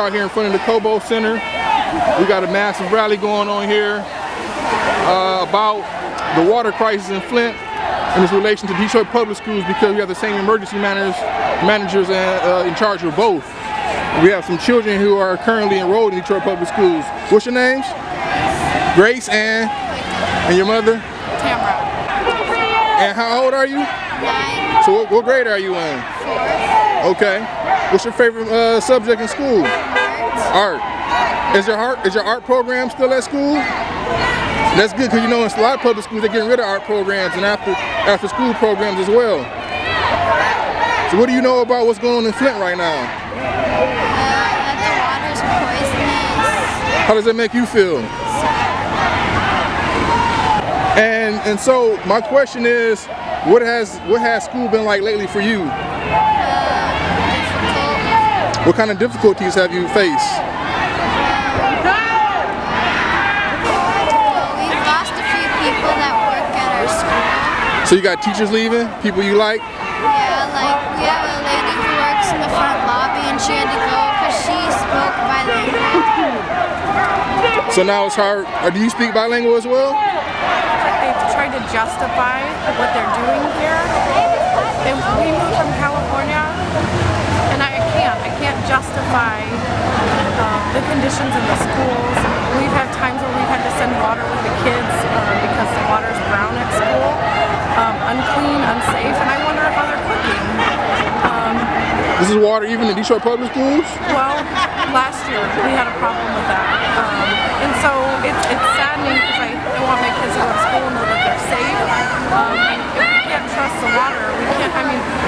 out here in front of the Cobo Center. We got a massive rally going on here about the water crisis in Flint in its relation to Detroit Public Schools, because we have the same emergency managers in charge of both. We have some children who are currently enrolled in Detroit Public Schools. What's your names? Grace and your mother? Tamara. And how old are you? 9. So what grade are you in? 4. Okay. What's your favorite subject in school? Art. Is your art program still at school? That's good, because you know in a lot of public schools they're getting rid of art programs and after school programs as well. So what do you know about what's going on in Flint right now? That the water's poisonous. How does that make you feel? And so my question is, what has school been like lately for you? Difficult. What kind of difficulties have you faced? We've lost a few people that work at our school. So you got teachers leaving, people you like? Yeah, like we have a lady who works in the front lobby and she had to go because she spoke bilingual. So now it's hard. Do you speak bilingual as well? They've tried to justify what they're doing here. We moved from California, and I can't justify the conditions in the schools. We've had times where we've had to send water with the kids because the water's brown at school, unclean, unsafe, and I wonder how they're cooking. This is water even in Detroit Public Schools? Well, last year we had a problem with that. And so it's saddening because I want my kids to go to school and know that they're safe. If we can't trust the water, we can't,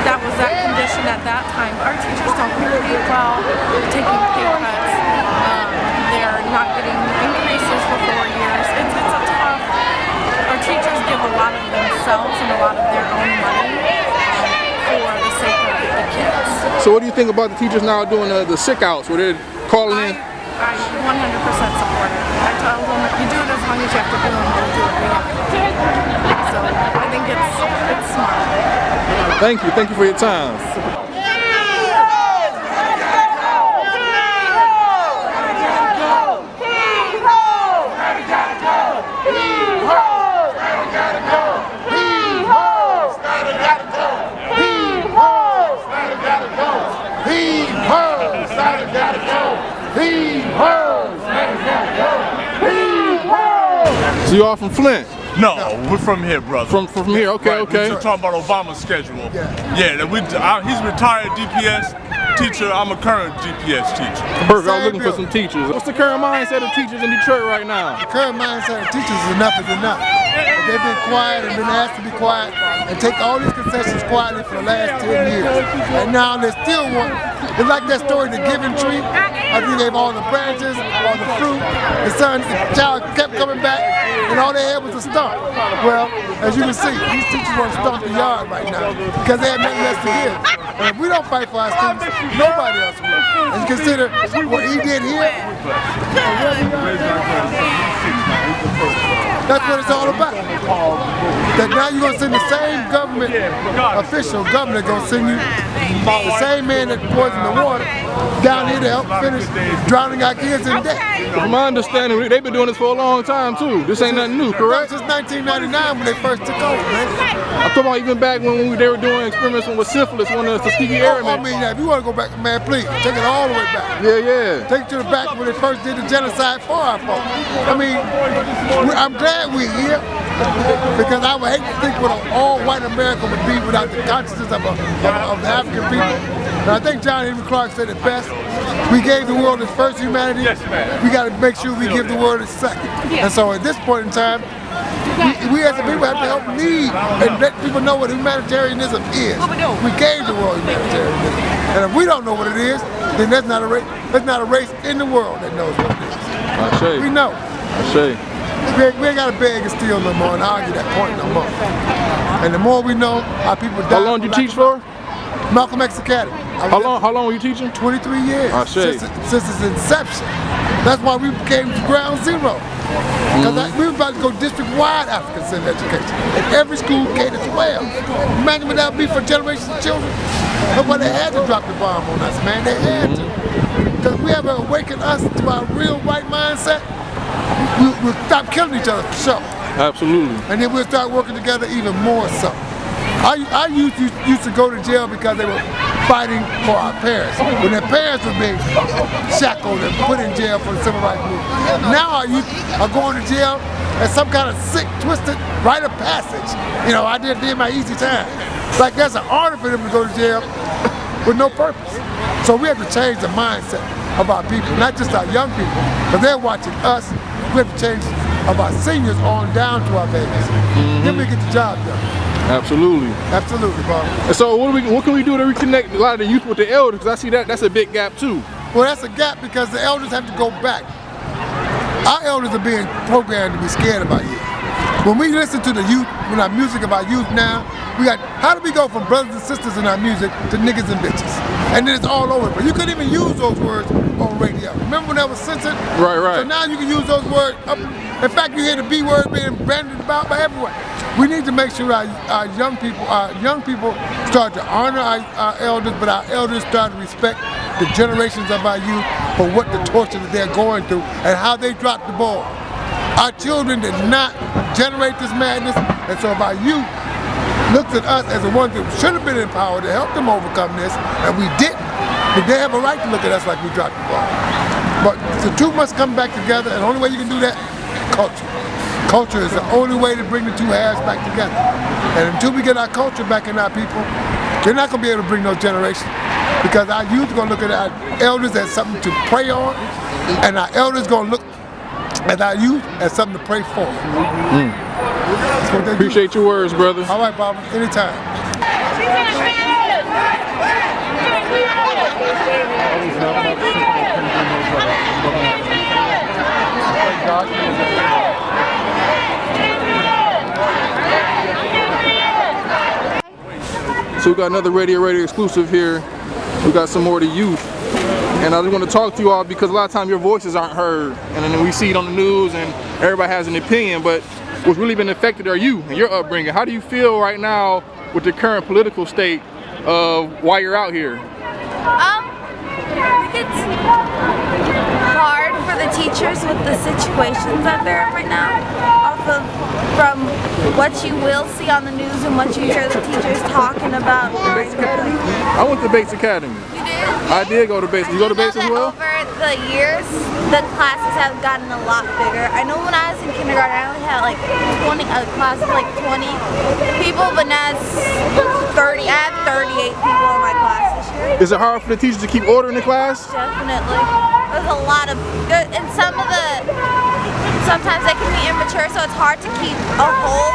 that was that condition at that time. Our teachers don't get paid well, they're taking pay cuts, they're not getting increases for 4 years. It's a tough, our teachers give a lot of themselves and a lot of their own money for the sake of the kids. So what do you think about the teachers now doing the sick outs where they're calling in? I 100% support it. I tell them, you do it as long as you have to do it, we'll do what we have to do. So I think it's smart. Thank you for your time. So you all from Flint? No, we're from here, brother. From here, okay, right, okay. We're talking about Obama's schedule. Yeah, he's retired DPS teacher. I'm a current GPS teacher. Perfect, I was looking for some teachers. What's the current mindset of teachers in Detroit right now? The current mindset of teachers is enough is enough. They've been quiet and been asked to be quiet and take all these concessions quietly for the last 10 years. And now they still want, it's like that story, the giving tree. After you gave all the branches, all the fruit, the child kept coming back, and all they had was a stump. Well, as you can see, these teachers want to stump the yard right now because they have nothing else to give. And if we don't fight for our students, nobody else will. And consider what he did here. That's what it's all about. That now you're going to send the same government official, governor going to send you the same man that poisoned the water down here to help finish drowning our kids in debt. From my understanding, they've been doing this for a long time too. This ain't nothing new, correct? Since 1999 when they first took over, man. I'm talking about even back when they were doing experiments with syphilis, when the Tuskegee Airmen. I mean, if you want to go back, man, please, take it all the way back. Yeah. Take it to the back when they first did the genocide for our folks. I mean, I'm glad we're here because I would hate to think what an all-white America would be without the consciousness of the African people. And I think John Henry Clark said it best. We gave the world its first humanity. Yes, we got to make sure we give the world its second. And so at this point in time, we as a people have to help lead and let people know what humanitarianism is. We gave the world humanitarianism. And if we don't know what it is, then there's not a race in the world that knows what it is. We know. We ain't got to beg and steal no more and argue that point no more. And the more we know, our people die. How long do you teach for? Malcolm X Academy. How long were you teaching? 23 years. Since its inception. That's why we became ground zero. Because we were about to go district-wide African Center education. And every school K to 12. Imagine what that would be for generations of children. Nobody had to drop the bomb on us, man. They had to. Because we ever awaken us to our real right mindset, we'll stop killing each other for sure. Absolutely. And then we'll start working together even more so. I used to go to jail because they were fighting for our parents. When their parents were being shackled and put in jail for the civil rights movement. Now our youth are going to jail as some kind of sick, twisted rite of passage. You know, I did my easy time. Like there's an honor for them to go to jail with no purpose. So we have to change the mindset of our people, not just our young people, but they're watching us. We have to change of our seniors on down to our babies. Then we get the job done. Absolutely. Absolutely, Bob. And so what can we do to reconnect a lot of the youth with the elders? Because I see that's a big gap too. Well, that's a gap because the elders have to go back. Our elders are being programmed to be scared of our youth. When we listen to the youth, when our music of our youth now, we got, how do we go from brothers and sisters in our music to niggas and bitches? And then it's all over. But you couldn't even use those words on radio. Remember when that was censored? Right, right. So now you can use those words. In fact, you hear the B word being bandied about by everyone. We need to make sure our young people start to honor our elders, but our elders start to respect the generations of our youth for what the torture that they're going through and how they dropped the ball. Our children did not generate this madness, and so if our youth looked at us as the ones that should have been empowered to help them overcome this, and we didn't, then they have a right to look at us like we dropped the ball. But the two must come back together, and the only way you can do that, culture. Culture is the only way to bring the two halves back together. And until we get our culture back in our people, they're not going to be able to bring those generations. Because our youth are going to look at our elders as something to pray on, and our elders going to look at our youth as something to pray for. Appreciate your words, brother. All right, Bob. Anytime. So we got another Readyo Radio exclusive here. We got some more of the youth. And I just want to talk to you all because a lot of times your voices aren't heard. And then we see it on the news and everybody has an opinion, but what's really been affected are you and your upbringing. How do you feel right now with the current political state of why you're out here? I think it's hard for the teachers with the situations that they're in right now. From what you will see on the news and what you hear the teachers talking about. Bates Academy? I went to Bates Academy. You did? I did go to Bates. You go to Bates as well? Over the years, the classes have gotten a lot bigger. I know when I was in kindergarten, I only had like 20 class of like 20 people, but now it's 30. I have 38 people in my class this year. Is it hard for the teachers to keep order in the class? Definitely. There's a lot of good, and sometimes they can be immature, so it's hard to keep a hold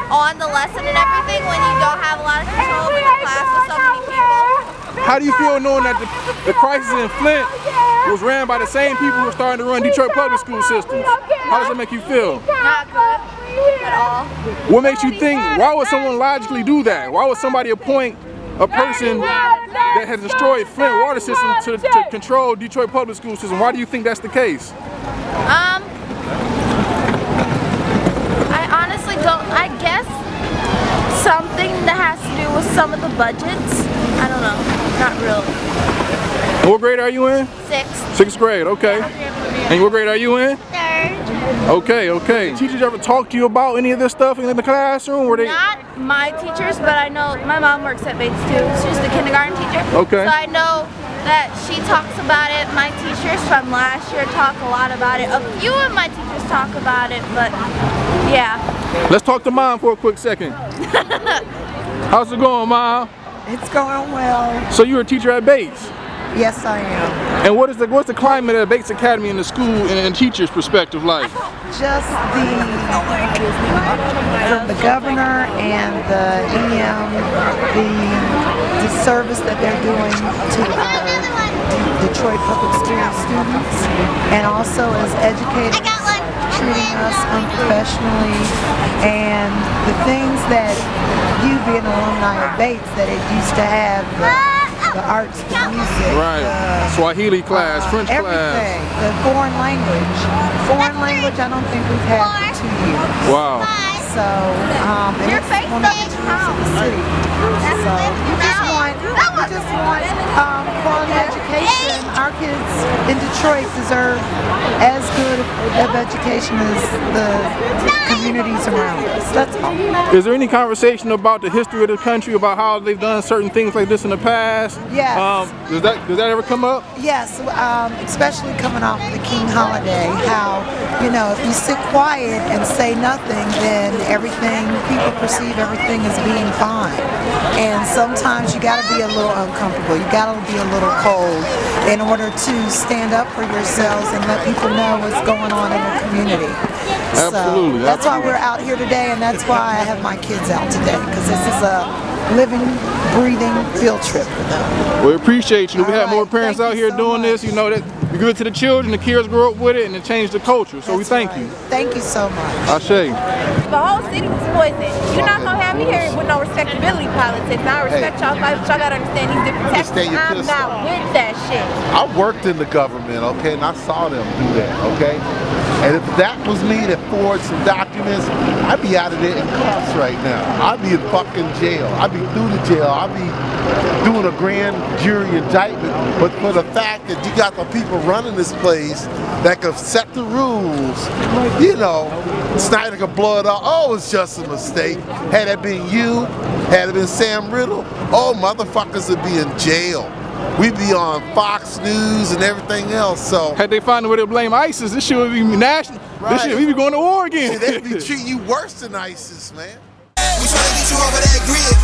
on the lesson and everything when you don't have a lot of control in the class with so many people. How do you feel knowing that the crisis in Flint was ran by the same people who are starting to run Detroit public school systems? How does that make you feel? Not good at all. What makes you think, why would someone logically do that? Why would somebody appoint a person that has destroyed Flint water system to control Detroit public school system? Why do you think that's the case? I honestly don't. I guess something that has to do with some of the budgets. I don't know. Not really. What grade are you in? 6th. 6th grade, okay. And what grade are you in? 3rd. Okay, okay. Teachers ever talk to you about any of this stuff in the classroom? Were they? Not my teachers, but I know my mom works at Bates too. She's the kindergarten teacher. Okay. So I know that she talks about it. My teachers from last year talk a lot about it. A few of my teachers talk about it, but yeah. Let's talk to Mom for a quick second. How's it going, Mom? It's going well. So you're a teacher at Bates? Yes, I am. And what's the climate at Bates Academy in the school and teachers' perspective like? Just from the governor and the EM, the service that they're doing to our Detroit public school students, and also as educators treating us unprofessionally, and the things that you being an alumni of Bates that it used to have, the arts, the music, right, Swahili class, French everything, class, the foreign language. Foreign language, I don't think we've had for 2 years. Wow. So, and it's one of the tools of the city. So, we just want quality education. Our our kids in Detroit deserve as good of education as the communities around us. That's all. Is there any conversation about the history of the country, about how they've done certain things like this in the past? Yes. Does that ever come up? Yes, especially coming off the King holiday, how, you know, if you sit quiet and say nothing, then people perceive everything as being fine. And sometimes you gotta be a little uncomfortable, you gotta be a little cold in order to stand up for yourselves and let people know what's going on in the community. Absolutely. So that's why we're out here today, and that's why I have my kids out today, because this is a living, breathing field trip for them. We appreciate you. We have more Alright, parents thank out you here so doing much. this. You know that you're good to the children, the kids grow up with it, and it changed the culture. So we That's thank right. you. Thank you so much. Ashe. The whole city was poisoned. You're not gonna have me here with no respectability politics. Now I respect y'all, but y'all gotta understand these different tactics. I'm not with that shit. I worked in the government, okay, and I saw them do that, okay? And if that was me that forged some documents, I'd be out of there in cuffs right now. I'd be in fucking jail. I'd be through the jail. I'd be doing a grand jury indictment. But for the fact that you got the people running this place that could set the rules, you know, Snyder could blow it up. Oh, it's just a mistake. Had it been you, had it been Sam Riddle, oh, motherfuckers would be in jail. We'd be on Fox News and everything else. So Had they find a way to blame ISIS, this shit would be national. Right. This shit, we be going to war again. they'd be treating you worse than ISIS, man. We tryna get you over that grid.